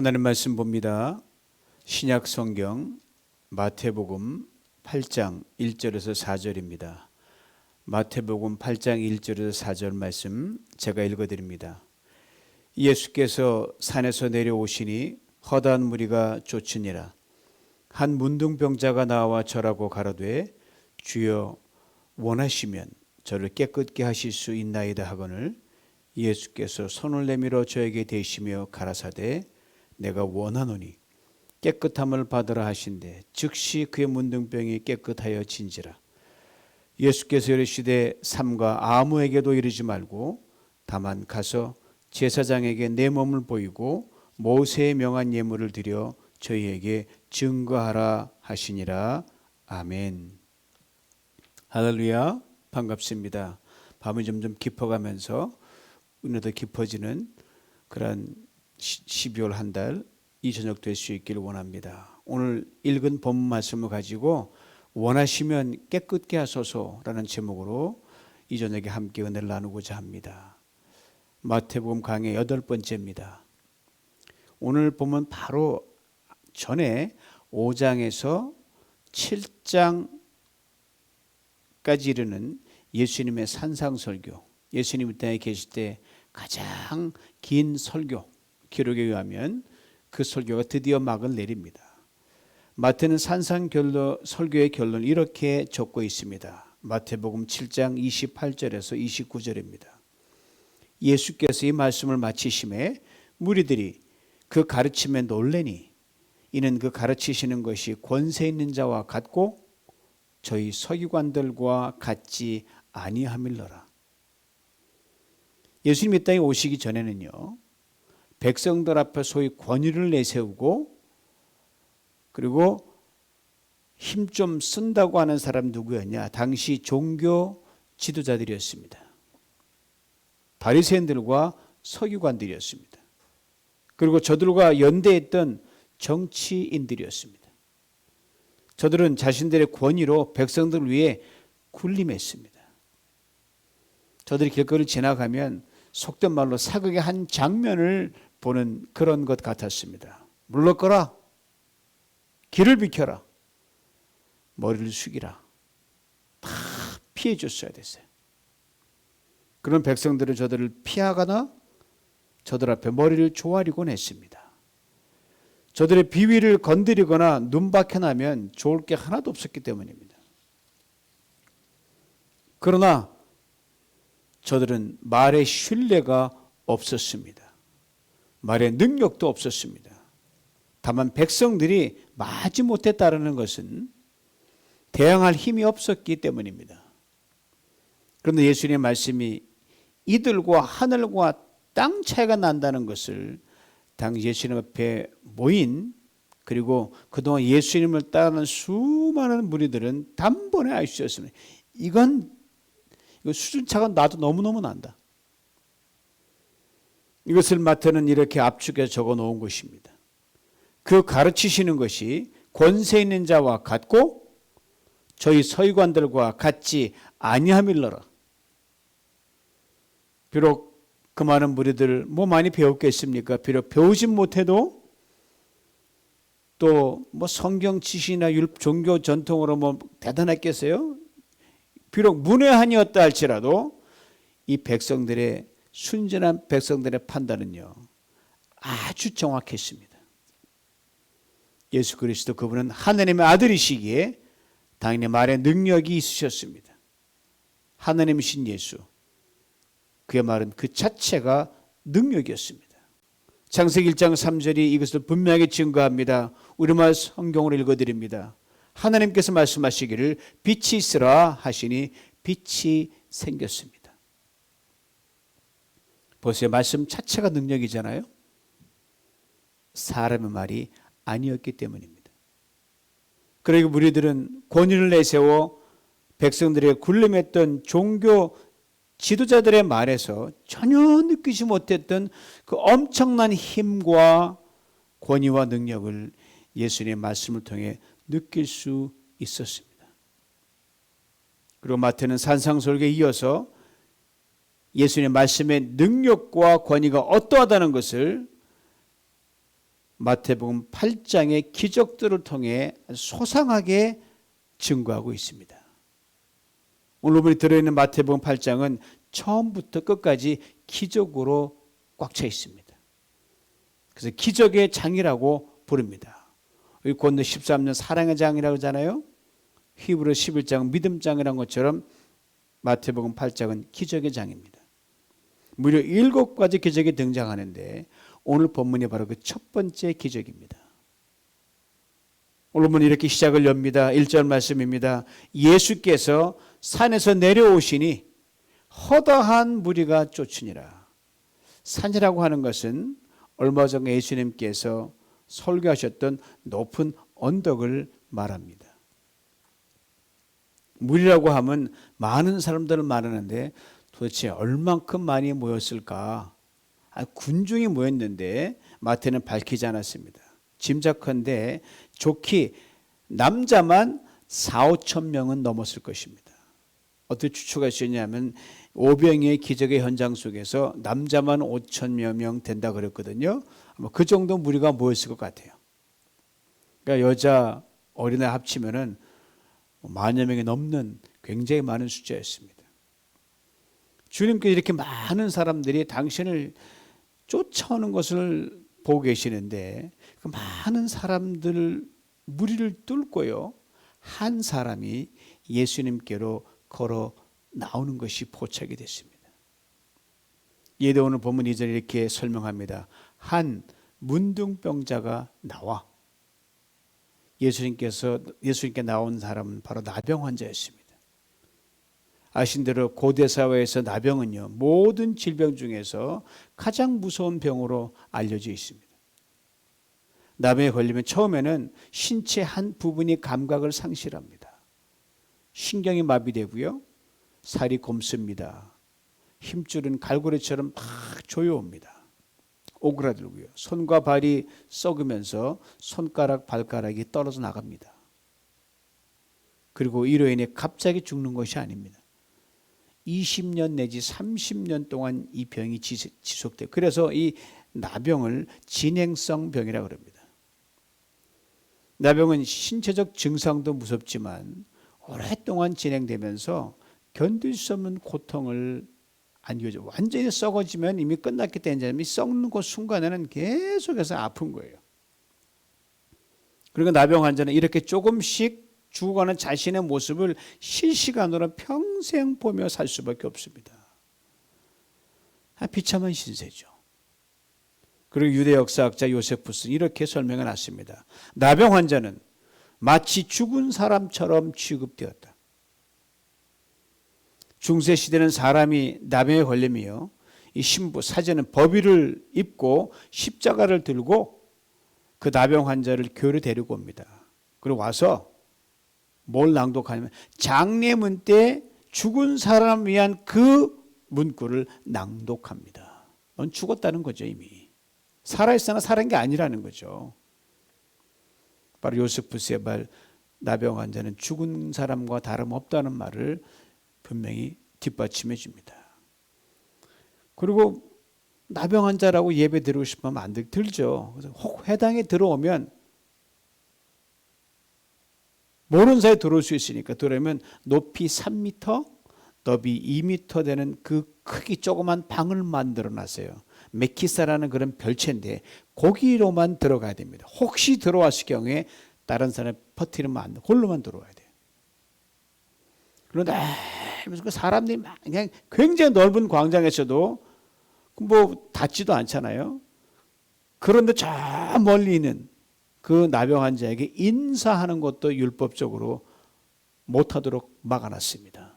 하나님 말씀 봅니다. 신약 성경 마태복음 8장 1절에서 4절입니다. 마태복음 8장 1절에서 4절 말씀 제가 읽어드립니다. 예수께서 산에서 내려오시니 허다한 무리가 쫓으니라. 한 문둥병자가 나와 절하고 가로되 주여 원하시면 저를 깨끗게 하실 수 있나이다 하거늘 예수께서 손을 내밀어 저에게 대시며 가라사대 내가 원하노니 깨끗함을 받으라 하신대 즉시 그의 문둥병이 깨끗하여 진지라. 예수께서 이르시되 삼가 아무에게도 이르지 말고 다만 가서 제사장에게 내 몸을 보이고 모세의 명한 예물을 드려 저희에게 증거하라 하시니라. 아멘. 할렐루야. 반갑습니다. 밤이 점점 깊어가면서 은혜도 깊어지는 그런 12월 한 달 이 저녁 될 수 있기를 원합니다. 오늘 읽은 본문 말씀을 가지고 원하시면 깨끗게 하소서라는 제목으로 이 저녁에 함께 은혜를 나누고자 합니다. 마태복음 강의 8번째입니다. 오늘 보면 바로 전에 5장에서 7장까지 이르는 예수님의 산상설교, 예수님이 땅에 계실 때 가장 긴 설교 기록에 의하면 그 설교가 드디어 막을 내립니다. 마태는 산상설교의 결론을 이렇게 적고 있습니다. 마태복음 7장 28절에서 29절입니다. 예수께서 이 말씀을 마치심에 무리들이 그 가르침에 놀래니 이는 그 가르치시는 것이 권세 있는 자와 같고 저희 서기관들과 같지 아니함일러라. 예수님이 이 땅에 오시기 전에는요, 백성들 앞에 소위 권위를 내세우고 그리고 힘 좀 쓴다고 하는 사람 누구였냐? 당시 종교 지도자들이었습니다. 바리새인들과 서기관들이었습니다. 그리고 저들과 연대했던 정치인들이었습니다. 저들은 자신들의 권위로 백성들을 위해 군림했습니다. 저들이 길거리를 지나가면 속된 말로 사극의 한 장면을 보는 그런 것 같았습니다. 물러거라, 길을 비켜라, 머리를 숙이라, 다 피해 줬어야 됐어요. 그런 백성들은 저들을 피하거나 저들 앞에 머리를 조아리곤 했습니다. 저들의 비위를 건드리거나 눈밖에 나면 좋을 게 하나도 없었기 때문입니다. 그러나 저들은 말의 신뢰가 없었습니다. 말의 능력도 없었습니다. 다만 백성들이 마지못해 따르는 것은 대항할 힘이 없었기 때문입니다. 그런데 예수님의 말씀이 이들과 하늘과 땅 차이가 난다는 것을 당시 예수님 앞에 모인 그리고 그동안 예수님을 따르는 수많은 무리들은 단번에 알 수 있었습니다. 이거 수준차가 나도 너무너무 난다. 이것을 마태는 이렇게 압축해서 적어 놓은 것입니다. 그 가르치시는 것이 권세 있는 자와 같고 저희 서기관들과 같지 아니함일러라. 비록 그 많은 무리들 많이 배웠겠습니까? 비록 배우진 못해도 또 성경 지식이나 종교 전통으로 대단했겠어요? 비록 문외한이었다 할지라도 이 백성들의 순전한 백성들의 판단은요 아주 정확했습니다. 예수 그리스도 그분은 하나님의 아들이시기에 당연히 말에 능력이 있으셨습니다. 하나님이신 예수, 그의 말은 그 자체가 능력이었습니다. 창세기 1장 3절이 이것을 분명하게 증거합니다. 우리말 성경으로 읽어드립니다. 하나님께서 말씀하시기를 빛이 있으라 하시니 빛이 생겼습니다. 보세요. 말씀 자체가 능력이잖아요. 사람의 말이 아니었기 때문입니다. 그리고 무리들은 권위를 내세워 백성들에게 군림했던 종교 지도자들의 말에서 전혀 느끼지 못했던 그 엄청난 힘과 권위와 능력을 예수님의 말씀을 통해 느낄 수 있었습니다. 그리고 마태는 산상설교에 이어서 예수님의 말씀의 능력과 권위가 어떠하다는 것을 마태복음 8장의 기적들을 통해 소상하게 증거하고 있습니다. 오늘 우리 들어있는 마태복음 8장은 처음부터 끝까지 기적으로 꽉 차 있습니다. 그래서 기적의 장이라고 부릅니다. 여기 곧는 13년 사랑의 장이라고 하잖아요. 히브리 11장은 믿음 장이라는 것처럼 마태복음 8장은 기적의 장입니다. 무려 7가지 기적이 등장하는데 오늘 본문이 바로 그 첫 번째 기적입니다. 오늘 본문 이렇게 시작을 엽니다. 1절 말씀입니다. 예수께서 산에서 내려오시니 허다한 무리가 쫓으니라. 산이라고 하는 것은 얼마 전 예수님께서 설교하셨던 높은 언덕을 말합니다. 무리라고 하면 많은 사람들을 말하는데 도대체 얼만큼 많이 모였을까? 군중이 모였는데 마태는 밝히지 않았습니다. 짐작컨대 좋게 남자만 4-5천 명은 넘었을 것입니다. 어떻게 추측할 수 있냐면 오병이의 기적의 현장 속에서 남자만 5천여 명 된다 그랬거든요. 아마 그 정도 무리가 모였을 것 같아요. 그러니까 여자 어린아이 합치면은 만여 명이 넘는 굉장히 많은 숫자였습니다. 주님께서 이렇게 많은 사람들이 당신을 쫓아오는 것을 보고 계시는데 그 많은 사람들 무리를 뚫고요 한 사람이 예수님께로 걸어 나오는 것이 포착이 됐습니다. 이에 대해 오늘 본문 2절에 이렇게 설명합니다. 한 문둥병자가 나와. 예수님께 나온 사람은 바로 나병 환자였습니다. 아신 대로 고대 사회에서 나병은요 모든 질병 중에서 가장 무서운 병으로 알려져 있습니다. 나병에 걸리면 처음에는 신체 한 부분이 감각을 상실합니다. 신경이 마비되고요 살이 곪습니다. 힘줄은 갈고리처럼 막 조여옵니다. 오그라들고요 손과 발이 썩으면서 손가락 발가락이 떨어져 나갑니다. 그리고 이로 인해 갑자기 죽는 것이 아닙니다. 20년 내지 30년 동안 이 병이 지속돼요. 그래서 이 나병을 진행성 병이라고 합니다. 나병은 신체적 증상도 무섭지만 오랫동안 진행되면서 견딜 수 없는 고통을 안겨줘. 완전히 썩어지면 이미 끝났기 때문에 썩는 그 순간에는 계속해서 아픈 거예요. 그리고 나병 환자는 이렇게 조금씩 죽어가는 자신의 모습을 실시간으로 평생 보며 살 수밖에 없습니다. 비참한 신세죠. 그리고 유대 역사학자 요세푸스는 이렇게 설명해 놨습니다. 나병 환자는 마치 죽은 사람처럼 취급되었다. 중세시대는 사람이 나병에 걸리며 이 신부, 사제는 법위를 입고 십자가를 들고 그 나병 환자를 교회로 데리고 옵니다. 그리고 와서 뭘 낭독하냐면 장례문 때 죽은 사람을 위한 그 문구를 낭독합니다. 넌 죽었다는 거죠. 이미 살아있으나 살은 게 아니라는 거죠. 바로 요세푸스의 말 나병 환자는 죽은 사람과 다름없다는 말을 분명히 뒷받침해 줍니다. 그리고 나병 환자라고 예배 드리고 싶으면 안 들죠. 그래서 혹 회당에 들어오면 모르는 사이에 들어올 수 있으니까 들어오면 높이 3m, 너비 2m 되는 그 크기 조그만 방을 만들어 놨어요. 메키사라는 그런 별채인데 거기로만 들어가야 됩니다. 혹시 들어왔을 경우에 다른 사람이 퍼뜨리면 안 돼. 홀로만 들어와야 돼요. 그런데 그 사람들이 그냥 굉장히 넓은 광장에서도 뭐 닿지도 않잖아요. 그런데 저 멀리 있는 그 나병 환자에게 인사하는 것도 율법적으로 못하도록 막아놨습니다.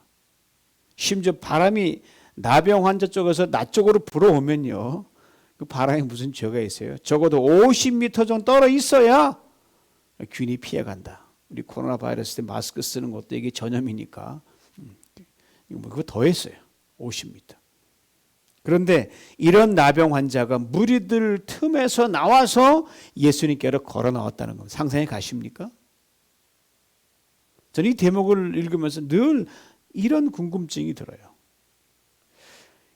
심지어 바람이 나병 환자 쪽에서 나 쪽으로 불어오면요, 그 바람에 무슨 죄가 있어요? 적어도 50m 정도 떨어 있어야 균이 피해간다. 우리 코로나 바이러스 때 마스크 쓰는 것도 이게 전염이니까 그거 더했어요. 50m. 그런데 이런 나병 환자가 무리들 틈에서 나와서 예수님께로 걸어 나왔다는 겁니다. 상상해 가십니까? 저는 이 대목을 읽으면서 늘 이런 궁금증이 들어요.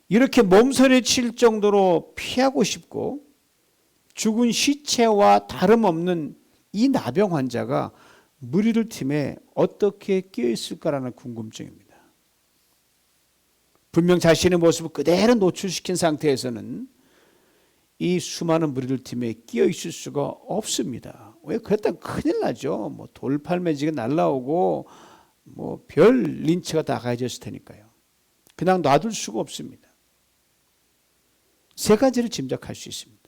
이렇게 몸서리 칠 정도로 피하고 싶고 죽은 시체와 다름없는 이 나병 환자가 무리들 팀에 어떻게 끼어 있을까라는 궁금증입니다. 분명 자신의 모습을 그대로 노출시킨 상태에서는 이 수많은 무리들 팀에 끼어 있을 수가 없습니다. 왜 그랬다면 큰일 나죠. 뭐 돌팔매지가 날라오고 뭐 별 린치가 다 가해졌을 테니까요. 그냥 놔둘 수가 없습니다. 세 가지를 짐작할 수 있습니다.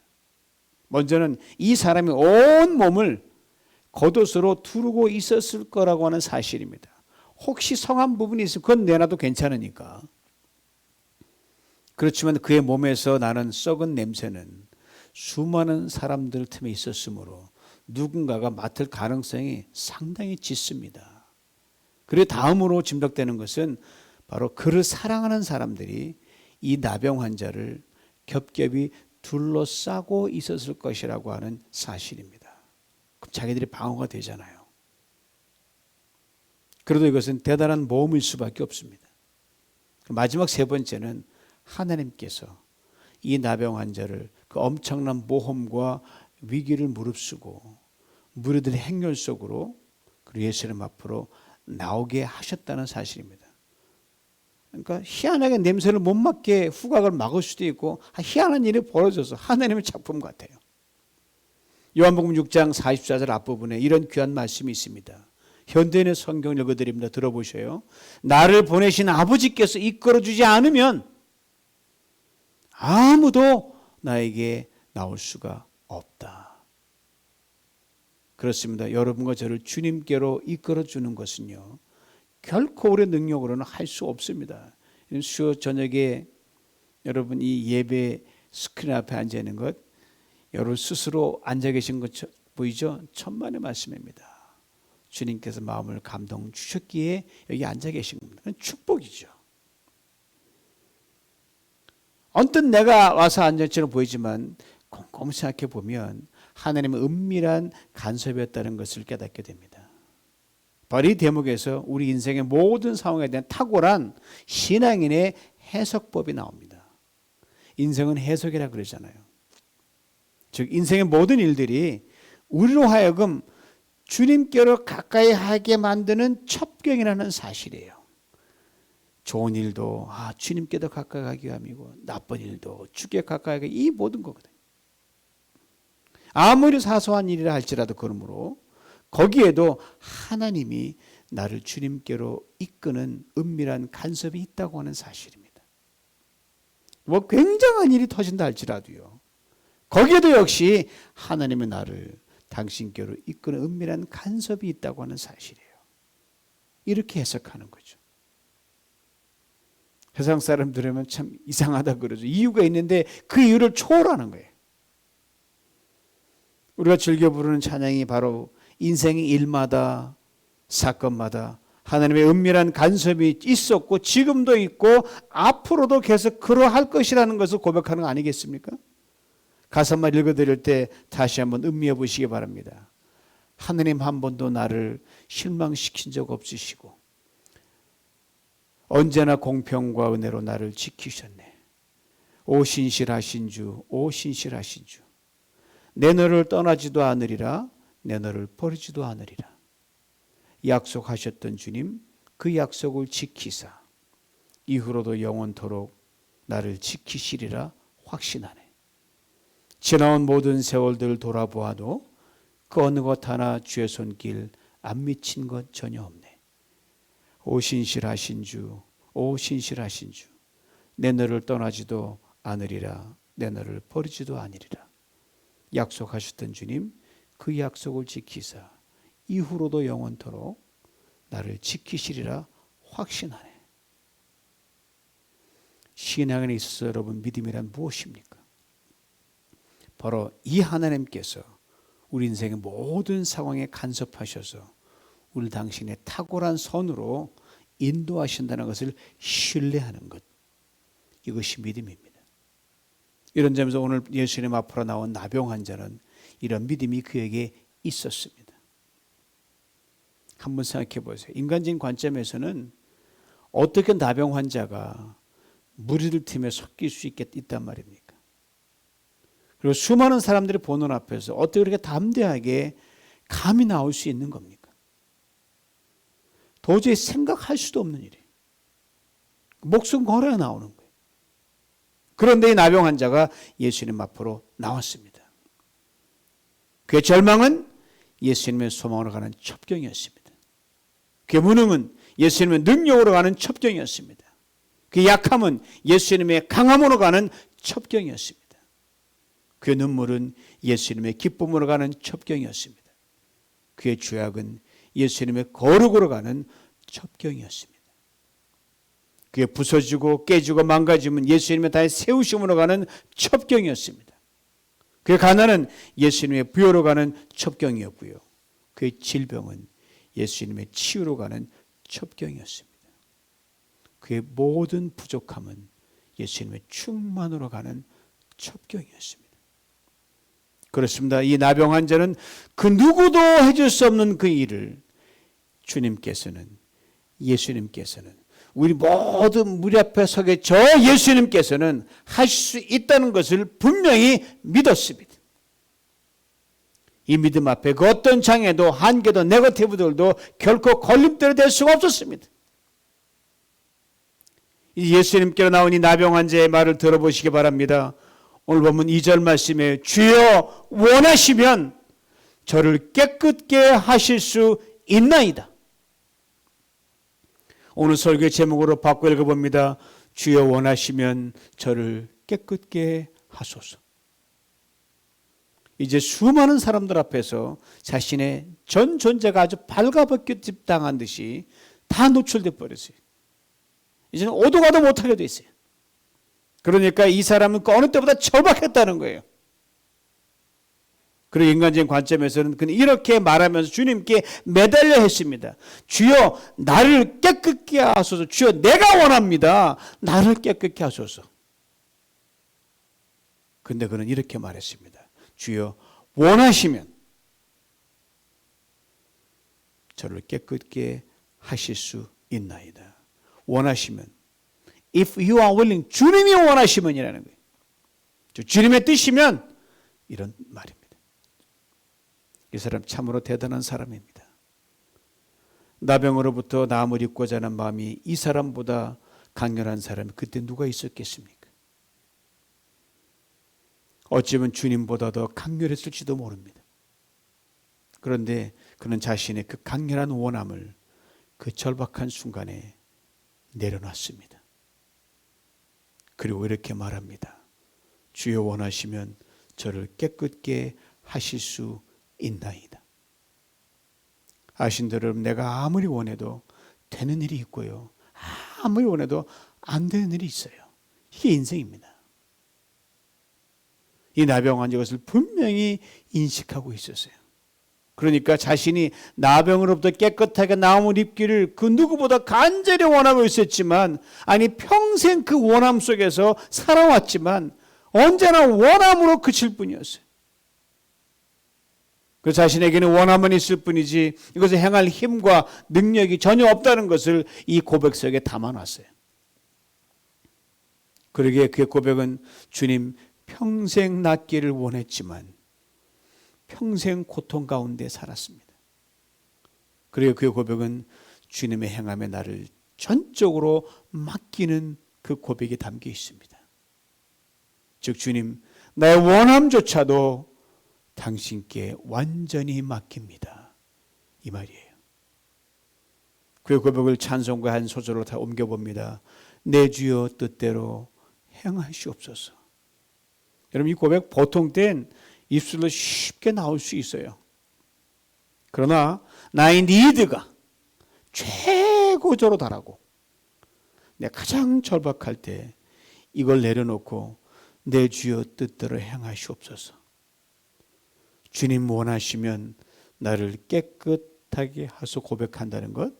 먼저는 이 사람이 온 몸을 겉옷으로 두르고 있었을 거라고 하는 사실입니다. 혹시 성한 부분이 있으면 그건 내놔도 괜찮으니까. 그렇지만 그의 몸에서 나는 썩은 냄새는 수많은 사람들 틈에 있었으므로 누군가가 맡을 가능성이 상당히 짙습니다. 그리고 다음으로 짐작되는 것은 바로 그를 사랑하는 사람들이 이 나병 환자를 겹겹이 둘러싸고 있었을 것이라고 하는 사실입니다. 그럼 자기들이 방어가 되잖아요. 그래도 이것은 대단한 모험일 수밖에 없습니다. 마지막 세 번째는 하나님께서 이 나병 환자를 그 엄청난 모험과 위기를 무릅쓰고 무리들의 행렬 속으로 그리고 예수님 앞으로 나오게 하셨다는 사실입니다. 그러니까 희한하게 냄새를 못 맡게 후각을 막을 수도 있고 희한한 일이 벌어져서 하나님의 작품 같아요. 요한복음 6장 44절 앞부분에 이런 귀한 말씀이 있습니다. 현대인의 성경을 읽어드립니다. 들어보셔요. 나를 보내신 아버지께서 이끌어주지 않으면 아무도 나에게 나올 수가 없다. 그렇습니다. 여러분과 저를 주님께로 이끌어주는 것은요, 결코 우리의 능력으로는 할 수 없습니다. 수요 저녁에 여러분 이 예배 스크린 앞에 앉아 있는 것, 여러분 스스로 앉아 계신 것 보이죠? 천만의 말씀입니다. 주님께서 마음을 감동 주셨기에 여기 앉아 계신 겁니다. 그건 축복이죠. 언뜻 내가 와서 앉았처럼 보이지만 곰곰이 생각해 보면 하나님의 은밀한 간섭이었다는 것을 깨닫게 됩니다. 바로 이 대목에서 우리 인생의 모든 상황에 대한 탁월한 신앙인의 해석법이 나옵니다. 인생은 해석이라 그러잖아요. 즉 인생의 모든 일들이 우리로 하여금 주님께로 가까이 하게 만드는 첩경이라는 사실이에요. 좋은 일도 주님께 더 가까이 가기 위함이고 나쁜 일도 주께 가까이 가기 이 모든 거거든요. 아무리 사소한 일이라 할지라도 그러므로 거기에도 하나님이 나를 주님께로 이끄는 은밀한 간섭이 있다고 하는 사실입니다. 뭐 굉장한 일이 터진다 할지라도요. 거기에도 역시 하나님의 나를 당신께로 이끄는 은밀한 간섭이 있다고 하는 사실이에요. 이렇게 해석하는 거죠. 세상 사람 들으면 참 이상하다 그러죠. 이유가 있는데 그 이유를 초월하는 거예요. 우리가 즐겨 부르는 찬양이 바로 인생의 일마다 사건마다 하나님의 은밀한 간섭이 있었고 지금도 있고 앞으로도 계속 그러할 것이라는 것을 고백하는 거 아니겠습니까? 가사만 읽어드릴 때 다시 한번 음미해 보시기 바랍니다. 하나님 한 번도 나를 실망시킨 적 없으시고 언제나 공평과 은혜로 나를 지키셨네. 오 신실하신 주, 오 신실하신 주. 내 너를 떠나지도 않으리라, 내 너를 버리지도 않으리라. 약속하셨던 주님, 그 약속을 지키사 이후로도 영원토록 나를 지키시리라 확신하네. 지나온 모든 세월들 돌아보아도 그 어느 것 하나 주의 손길 안 미친 것 전혀 없네. 오 신실하신 주, 오 신실하신 주. 내 너를 떠나지도 않으리라, 내 너를 버리지도 아니리라. 약속하셨던 주님, 그 약속을 지키사 이후로도 영원토록 나를 지키시리라 확신하네. 신앙에 있어서 여러분 믿음이란 무엇입니까? 바로 이 하나님께서 우리 인생의 모든 상황에 간섭하셔서 우리 당신의 탁월한 선으로 인도하신다는 것을 신뢰하는 것. 이것이 믿음입니다. 이런 점에서 오늘 예수님 앞으로 나온 나병 환자는 이런 믿음이 그에게 있었습니다. 한번 생각해 보세요. 인간적인 관점에서는 어떻게 나병 환자가 무리들 팀에 섞일 수 있단 말입니까? 그리고 수많은 사람들이 보는 앞에서 어떻게 그렇게 담대하게 감히 나올 수 있는 겁니까? 도저히 생각할 수도 없는 일이에요. 목숨 걸어야 나오는 거예요. 그런데 이 나병 환자가 예수님 앞으로 나왔습니다. 그의 절망은 예수님의 소망으로 가는 첩경이었습니다. 그의 무능은 예수님의 능력으로 가는 첩경이었습니다. 그의 약함은 예수님의 강함으로 가는 첩경이었습니다. 그의 눈물은 예수님의 기쁨으로 가는 첩경이었습니다. 그의 죄악은 예수님의 거룩으로 가는 첩경이었습니다. 그게 부서지고 깨지고 망가지면 예수님의 다시 세우심으로 가는 첩경이었습니다. 그의 가난은 예수님의 부여로 가는 첩경이었고요. 그의 질병은 예수님의 치유로 가는 첩경이었습니다. 그의 모든 부족함은 예수님의 충만으로 가는 첩경이었습니다. 그렇습니다. 이 나병 환자는 그 누구도 해줄 수 없는 그 일을 예수님께서는 우리 모든 무리 앞에 서게 저 예수님께서는 하실 수 있다는 것을 분명히 믿었습니다. 이 믿음 앞에 그 어떤 장애도 한계도 네거티브들도 결코 걸림돌이 될 수가 없었습니다. 이 예수님께로 나온 이 나병 환자의 말을 들어보시기 바랍니다. 오늘 보면 2절 말씀에 주여 원하시면 저를 깨끗게 하실 수 있나이다. 오늘 설교의 제목으로 바꿔 읽어봅니다. 주여 원하시면 저를 깨끗게 하소서. 이제 수많은 사람들 앞에서 자신의 전 존재가 아주 발가벗겨 당한 듯이 다 노출돼 버렸어요. 이제는 오도 가도 못하게 돼 있어요. 그러니까 이 사람은 그 어느 때보다 절박했다는 거예요. 그리고 인간적인 관점에서는 그는 이렇게 말하면서 주님께 매달려 했습니다. 주여 나를 깨끗게 하소서. 주여 내가 원합니다. 나를 깨끗게 하소서. 근데 그는 이렇게 말했습니다. 주여 원하시면 저를 깨끗게 하실 수 있나이다. 원하시면 If you are willing, 주님이 원하시면이라는 거예요. 주님의 뜻이면 이런 말입니다. 이 사람 참으로 대단한 사람입니다. 나병으로부터 나음을 입고자 하는 마음이 이 사람보다 강렬한 사람이 그때 누가 있었겠습니까? 어쩌면 주님보다 더 강렬했을지도 모릅니다. 그런데 그는 자신의 그 강렬한 원함을 그 절박한 순간에 내려놨습니다. 그리고 이렇게 말합니다. 주여 원하시면 저를 깨끗게 하실 수 있나이다. 아신대로 여러분, 내가 아무리 원해도 되는 일이 있고요. 아무리 원해도 안 되는 일이 있어요. 이게 인생입니다. 이 나병 환자가 그것을 분명히 인식하고 있었어요. 그러니까 자신이 나병으로부터 깨끗하게 나음을 입기를 그 누구보다 간절히 원하고 있었지만, 아니 평생 그 원함 속에서 살아왔지만 언제나 원함으로 그칠 뿐이었어요. 그 자신에게는 원함은 있을 뿐이지 이것을 행할 힘과 능력이 전혀 없다는 것을 이 고백 속에 담아놨어요. 그러기에 그의 고백은 주님 평생 낫기를 원했지만 평생 고통 가운데 살았습니다. 그리고 그의 고백은 주님의 행함에 나를 전적으로 맡기는 그 고백이 담겨 있습니다. 즉 주님 나의 원함조차도 당신께 완전히 맡깁니다. 이 말이에요. 그의 고백을 찬송과 한 소절로 다 옮겨봅니다. 내 주여 뜻대로 행하시옵소서. 여러분 이 고백 보통 땐 입술로 쉽게 나올 수 있어요. 그러나 나의 니드가 최고조로 달하고 내가 가장 절박할 때 이걸 내려놓고 내 주여 뜻대로 행하시옵소서. 주님 원하시면 나를 깨끗하게 하소 고백한다는 것,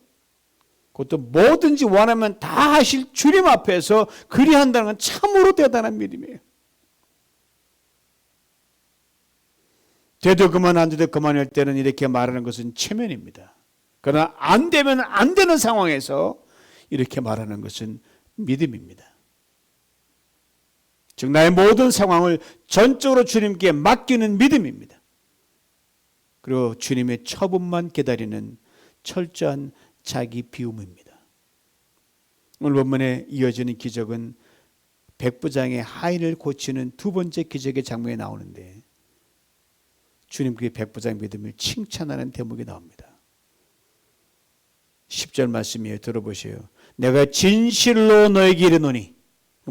그것도 뭐든지 원하면 다 하실 주님 앞에서 그리한다는 건 참으로 대단한 믿음이에요. 돼도 그만 안 돼도 그만할 때는 이렇게 말하는 것은 체면입니다. 그러나 안 되면 안 되는 상황에서 이렇게 말하는 것은 믿음입니다. 즉 나의 모든 상황을 전적으로 주님께 맡기는 믿음입니다. 그리고 주님의 처분만 기다리는 철저한 자기 비움입니다. 오늘 본문에 이어지는 기적은 백부장의 하인을 고치는 두 번째 기적의 장면이 나오는데 주님께 백부장의 믿음을 칭찬하는 대목이 나옵니다. 10절 말씀이에요. 들어보세요. 내가 진실로 너에게 이르노니,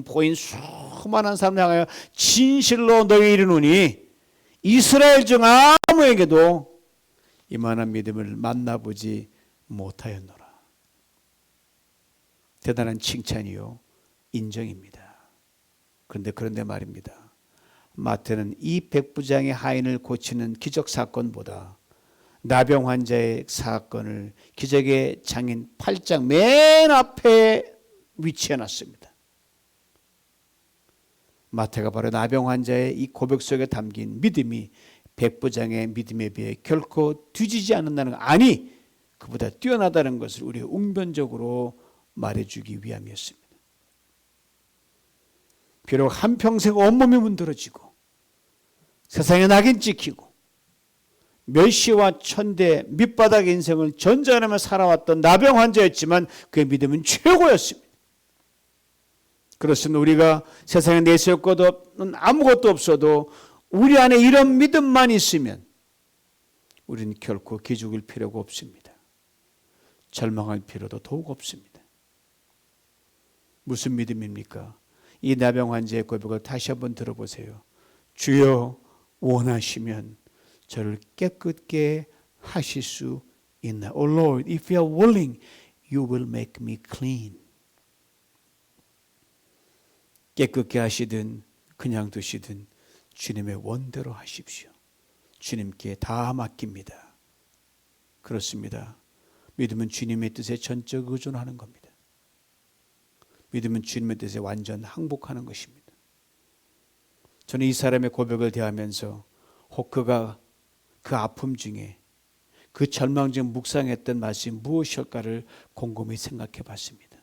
보인 수많은 사람을 향하여 진실로 너에게 이르노니 이스라엘 중 아무에게도 이만한 믿음을 만나보지 못하였노라. 대단한 칭찬이요, 인정입니다. 그런데 말입니다. 마태는 이 백부장의 하인을 고치는 기적 사건보다 나병 환자의 사건을 기적의 장인 8장 맨 앞에 위치해 놨습니다. 마태가 바로 나병 환자의 이 고백 속에 담긴 믿음이 백부장의 믿음에 비해 결코 뒤지지 않는다는 것, 아니 그보다 뛰어나다는 것을 우리가 웅변적으로 말해주기 위함이었습니다. 비록 한평생 온몸이 문드러지고 세상에 낙인 찍히고 멸시와 천대 밑바닥의 인생을 전전하며 살아왔던 나병 환자였지만 그의 믿음은 최고였습니다. 그렇습니다. 우리가 세상에 내세울 것 없는 아무것도 없어도 우리 안에 이런 믿음만 있으면 우리는 결코 기죽을 필요가 없습니다. 절망할 필요도 더욱 없습니다. 무슨 믿음입니까? 이 나병 환자의 고백을 다시 한번 들어보세요. 주여 원하시면 저를 깨끗게 하실 수 있나? Oh Lord, if you are willing, you will make me clean. 깨끗게 하시든 그냥 두시든 주님의 원대로 하십시오. 주님께 다 맡깁니다. 그렇습니다. 믿음은 주님의 뜻에 전적 의존하는 겁니다. 믿음은 주님의 뜻에 완전 항복하는 것입니다. 저는 이 사람의 고백을 대하면서 그가 그 아픔 중에 그 절망 중에 묵상했던 말씀이 무엇일까를 곰곰이 생각해 봤습니다.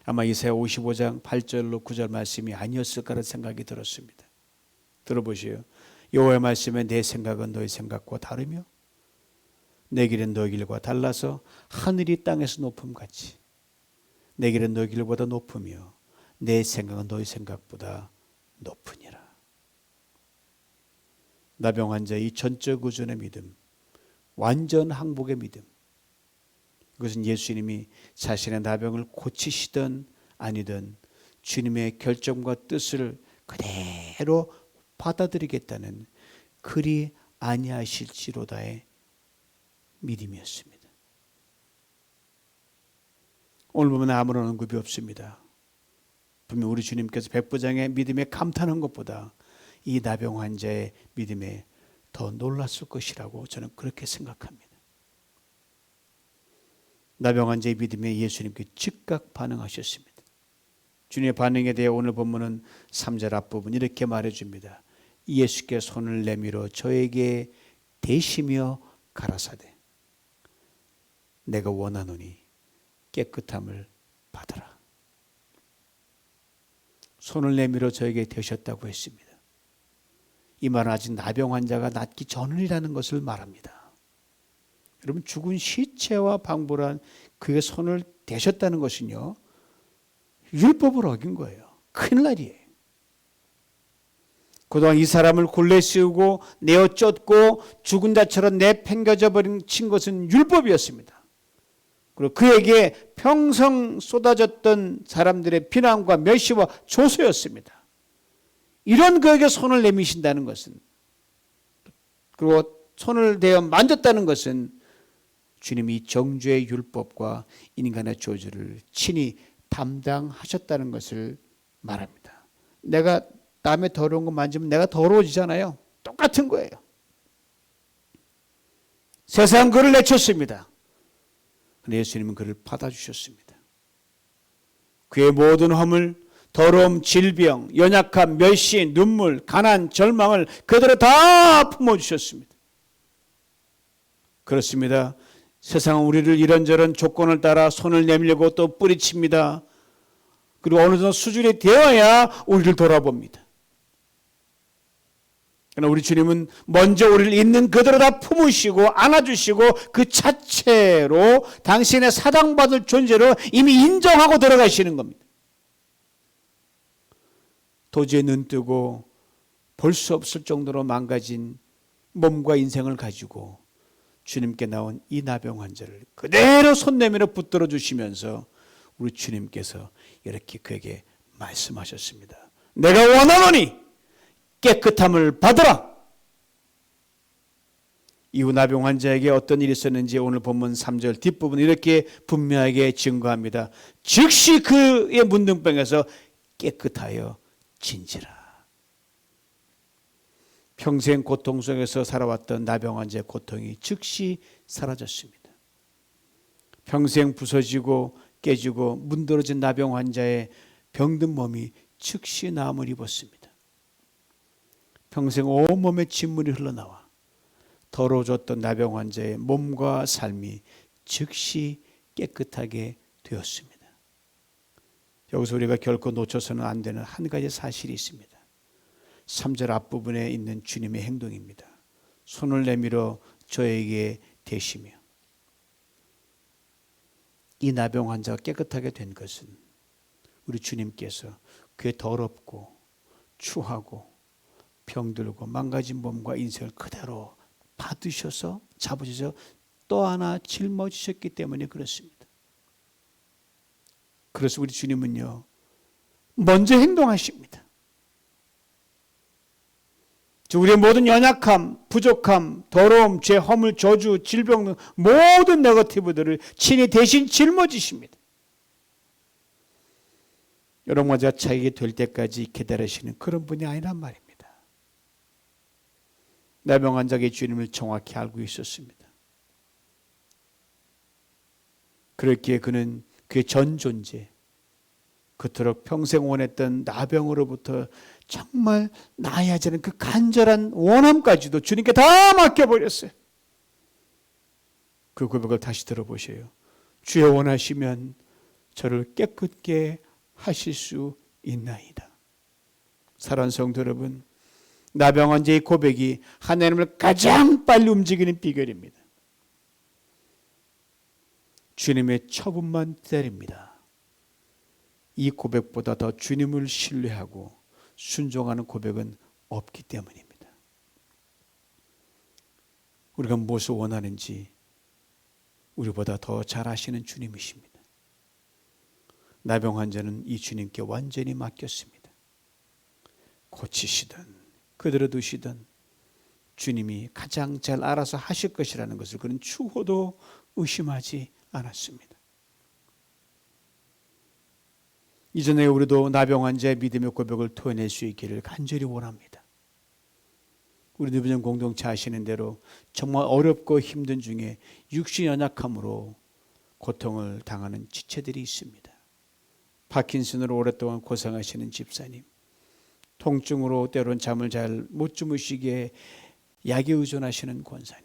아마 이사야 55장 8절로 9절 말씀이 아니었을까라는 생각이 들었습니다. 들어보시오. 여호와의 말씀에 내 생각은 너의 생각과 다르며 내 길은 너의 길과 달라서 하늘이 땅에서 높음같이 내 길은 너의 길보다 높으며 내 생각은 너의 생각보다 높으니라. 나병 환자의 전적 의존의 믿음, 완전 항복의 믿음, 그것은 예수님이 자신의 나병을 고치시든 아니든 주님의 결정과 뜻을 그대로 받아들이겠다는 그리 아니하실지로다의 믿음이었습니다. 오늘 보면 아무런 언급이 없습니다. 분명 우리 주님께서 백부장의 믿음에 감탄한 것보다 이 나병 환자의 믿음에 더 놀랐을 것이라고 저는 그렇게 생각합니다. 나병 환자의 믿음에 예수님께 즉각 반응하셨습니다. 주님의 반응에 대해 오늘 본문은 3절 앞부분 이렇게 말해줍니다. 예수께 손을 내밀어 저에게 대시며 가라사대 내가 원하노니 깨끗함을 받으라. 손을 내밀어 저에게 대셨다고 했습니다. 이 말은 아직 나병 환자가 낫기 전이라는 것을 말합니다. 여러분, 죽은 시체와 방불한 그의 손을 대셨다는 것은요, 율법을 어긴 거예요. 큰일 날이에요. 그동안 이 사람을 굴레 씌우고 내어 쫓고 죽은 자처럼 내팽겨져 버린 것은 율법이었습니다. 그리고 그에게 평생 쏟아졌던 사람들의 비난과 멸시와 조소였습니다. 이런 그에게 손을 내미신다는 것은, 그리고 손을 대어 만졌다는 것은 주님이 정죄의 율법과 인간의 저주를 친히 담당하셨다는 것을 말합니다. 내가 남의 더러운 거 만지면 내가 더러워지잖아요. 똑같은 거예요. 세상 그를 내쳤습니다. 그런데 예수님은 그를 받아주셨습니다. 그의 모든 허물, 더러움, 질병, 연약함, 멸시, 눈물, 가난, 절망을 그대로 다 품어주셨습니다. 그렇습니다. 세상은 우리를 이런저런 조건을 따라 손을 내밀고 또 뿌리칩니다. 그리고 어느 정도 수준이 되어야 우리를 돌아봅니다. 그러나 우리 주님은 먼저 우리를 있는 그대로 다 품으시고 안아주시고 그 자체로 당신의 사랑받을 존재로 이미 인정하고 들어가시는 겁니다. 도저히 눈뜨고 볼 수 없을 정도로 망가진 몸과 인생을 가지고 주님께 나온 이 나병 환자를 그대로 손 내밀어 붙들어 주시면서 우리 주님께서 이렇게 그에게 말씀하셨습니다. 내가 원하노니 깨끗함을 받으라. 이후 나병 환자에게 어떤 일이 있었는지 오늘 본문 3절 뒷부분 이렇게 분명하게 증거합니다. 즉시 그의 문둥병에서 깨끗하여 진지라. 평생 고통 속에서 살아왔던 나병 환자의 고통이 즉시 사라졌습니다. 평생 부서지고 깨지고 문드러진 나병 환자의 병든 몸이 즉시 나음을 입었습니다. 평생 온몸에 진물이 흘러나와 더러워졌던 나병 환자의 몸과 삶이 즉시 깨끗하게 되었습니다. 여기서 우리가 결코 놓쳐서는 안 되는 한 가지 사실이 있습니다. 3절 앞부분에 있는 주님의 행동입니다. 손을 내밀어 저에게 대시며. 이 나병 환자가 깨끗하게 된 것은 우리 주님께서 그의 더럽고 추하고 병들고 망가진 몸과 인생을 그대로 받으셔서 잡으셔서 또 하나 짊어지셨기 때문에 그렇습니다. 그래서 우리 주님은요 먼저 행동하십니다. 우리의 모든 연약함, 부족함, 더러움, 죄, 허물, 저주, 질병 등 모든 네거티브들을 친히 대신 짊어지십니다. 여러분과 차이게 될 때까지 기다리시는 그런 분이 아니란 말입니다. 나병 환자의 주님을 정확히 알고 있었습니다. 그렇기에 그는 그의 전 존재, 그토록 평생 원했던 나병으로부터 정말 나아야지 하는 그 간절한 원함까지도 주님께 다 맡겨버렸어요. 그 고백을 다시 들어보세요. 주여 원하시면 저를 깨끗게 하실 수 있나이다. 사랑하는 성도 여러분, 나병 환자의 고백이 하나님을 가장 빨리 움직이는 비결입니다. 주님의 처분만 기다립니다. 이 고백보다 더 주님을 신뢰하고 순종하는 고백은 없기 때문입니다. 우리가 무엇을 원하는지 우리보다 더 잘 아시는 주님이십니다. 나병 환자는 이 주님께 완전히 맡겼습니다. 고치시든 그대로 두시든 주님이 가장 잘 알아서 하실 것이라는 것을 그는 추호도 의심하지 않았습니다. 이전에 우리도 나병 환자의 믿음의 고백을 토해낼 수 있기를 간절히 원합니다. 우리 누비전 공동체 아시는 대로 정말 어렵고 힘든 중에 육신 연약함으로 고통을 당하는 지체들이 있습니다. 파킨슨으로 오랫동안 고생하시는 집사님, 통증으로 때론 잠을 잘 못 주무시기에 약에 의존하시는 권사님,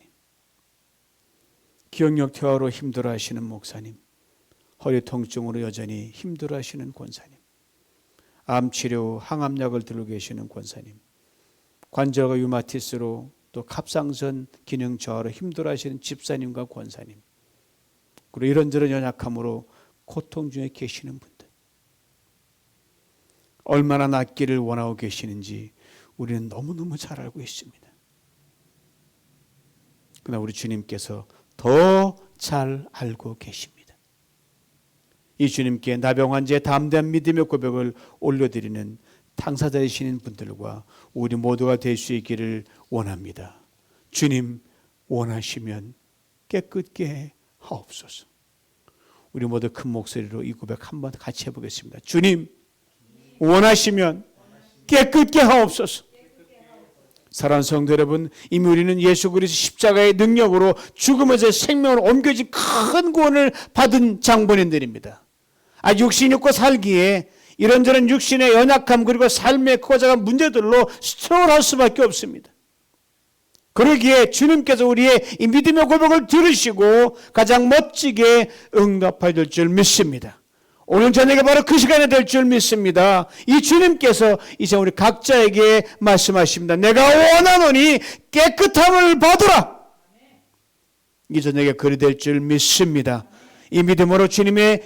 기억력 퇴화로 힘들어하시는 목사님, 허리 통증으로 여전히 힘들어하시는 권사님, 암치료, 항암약을 들고 계시는 권사님, 관절과 류마티스로 또 갑상선 기능 저하로 힘들어하시는 집사님과 권사님, 그리고 이런저런 연약함으로 고통 중에 계시는 분들, 얼마나 낫기를 원하고 계시는지 우리는 너무너무 잘 알고 있습니다. 그러나 우리 주님께서 더 잘 알고 계십니다. 이 주님께 나병 환자의 담대한 믿음의 고백을 올려드리는 당사자이신 분들과 우리 모두가 될 수 있기를 원합니다. 주님 원하시면 깨끗게 하옵소서. 우리 모두 큰 목소리로 이 고백 한번 같이 해보겠습니다. 주님 원하시면 깨끗게 하옵소서. 사랑하는 성도 여러분, 이미 우리는 예수 그리스도 십자가의 능력으로 죽음에서 생명으로 옮겨진 큰 구원을 받은 장본인들입니다. 육신이 있고 살기에 이런저런 육신의 연약함 그리고 삶의 고작한 문제들로 스트레스할 수밖에 없습니다. 그러기에 주님께서 우리의 이 믿음의 고백을 들으시고 가장 멋지게 응답하실 줄 믿습니다. 오늘 저녁에 바로 그 시간이 될 줄 믿습니다. 이 주님께서 이제 우리 각자에게 말씀하십니다. 내가 원하노니 깨끗함을 받으라. 이 저녁에 그리 될 줄 믿습니다. 이 믿음으로 주님의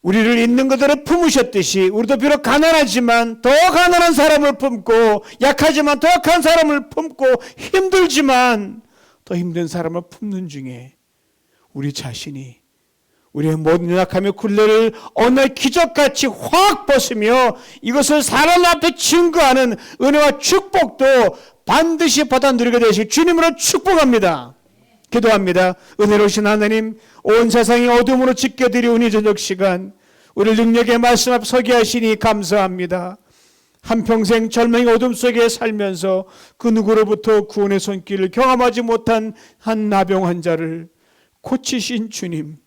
우리를 있는 그대로 품으셨듯이 우리도 비록 가난하지만 더 가난한 사람을 품고 약하지만 더 약한 사람을 품고 힘들지만 더 힘든 사람을 품는 중에 우리 자신이 우리의 모든 약함의 굴레를 어느 기적같이 확 벗으며 이것을 사람 앞에 증거하는 은혜와 축복도 반드시 받아 누리게 되시길 주님으로 축복합니다. 기도합니다. 은혜로우신 하나님, 온 세상이 어둠으로 지켜드리오니 저녁 시간 우리를 능력의 말씀 앞 서게 하시니 감사합니다. 한평생 절망의 어둠 속에 살면서 그 누구로부터 구원의 손길을 경험하지 못한 한 나병 환자를 고치신 주님,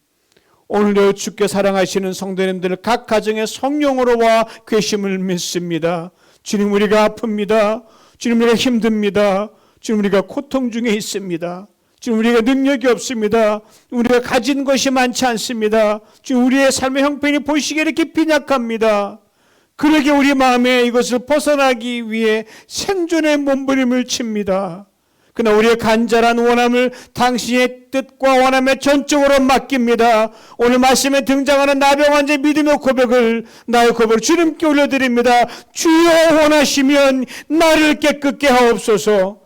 오늘도 주께 사랑하시는 성도님들 각 가정의 성령으로 와 계심을 믿습니다. 주님, 우리가 아픕니다. 주님, 우리가 힘듭니다. 주님, 우리가 고통 중에 있습니다. 지금 우리가 능력이 없습니다. 우리가 가진 것이 많지 않습니다. 지금 우리의 삶의 형편이 보시기에 이렇게 빈약합니다. 그러게 우리 마음에 이것을 벗어나기 위해 생존의 몸부림을 칩니다. 그러나 우리의 간절한 원함을 당신의 뜻과 원함에 전적으로 맡깁니다. 오늘 말씀에 등장하는 나병 환자의 믿음의 고백을 나의 고백을 주님께 올려드립니다. 주여 원하시면 나를 깨끗게 하옵소서.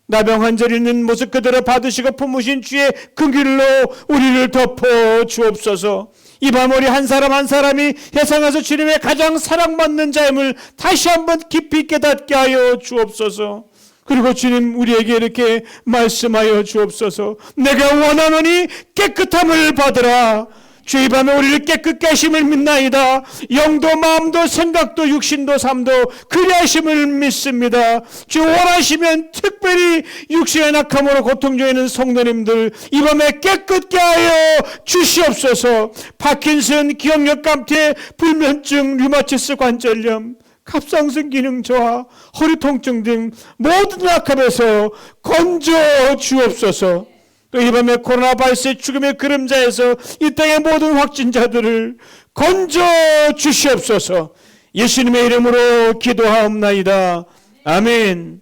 나병 환자를 있는 모습 그대로 받으시고 품으신 주의 긍휼로 우리를 덮어 주옵소서. 이 밤 우리 한 사람 한 사람이 세상에서 주님의 가장 사랑받는 자임을 다시 한번 깊이 깨닫게 하여 주옵소서. 그리고 주님, 우리에게 이렇게 말씀하여 주옵소서. 내가 원하노니 깨끗함을 받으라. 주 이 밤에 우리를 깨끗게 하심을 믿나이다. 영도 마음도 생각도 육신도 삶도 그리하심을 믿습니다. 주 원하시면 특별히 육신의 낙함으로 고통 중에 있는 성도님들 이 밤에 깨끗게 하여 주시옵소서. 파킨슨, 기억력 감퇴, 불면증, 류마티스 관절염, 갑상선 기능 저하, 허리 통증 등 모든 약함에서 건져 주옵소서. 또 이 밤에 코로나 바이러스의 죽음의 그림자에서 이 땅의 모든 확진자들을 건져 주시옵소서. 예수님의 이름으로 기도하옵나이다. 아멘.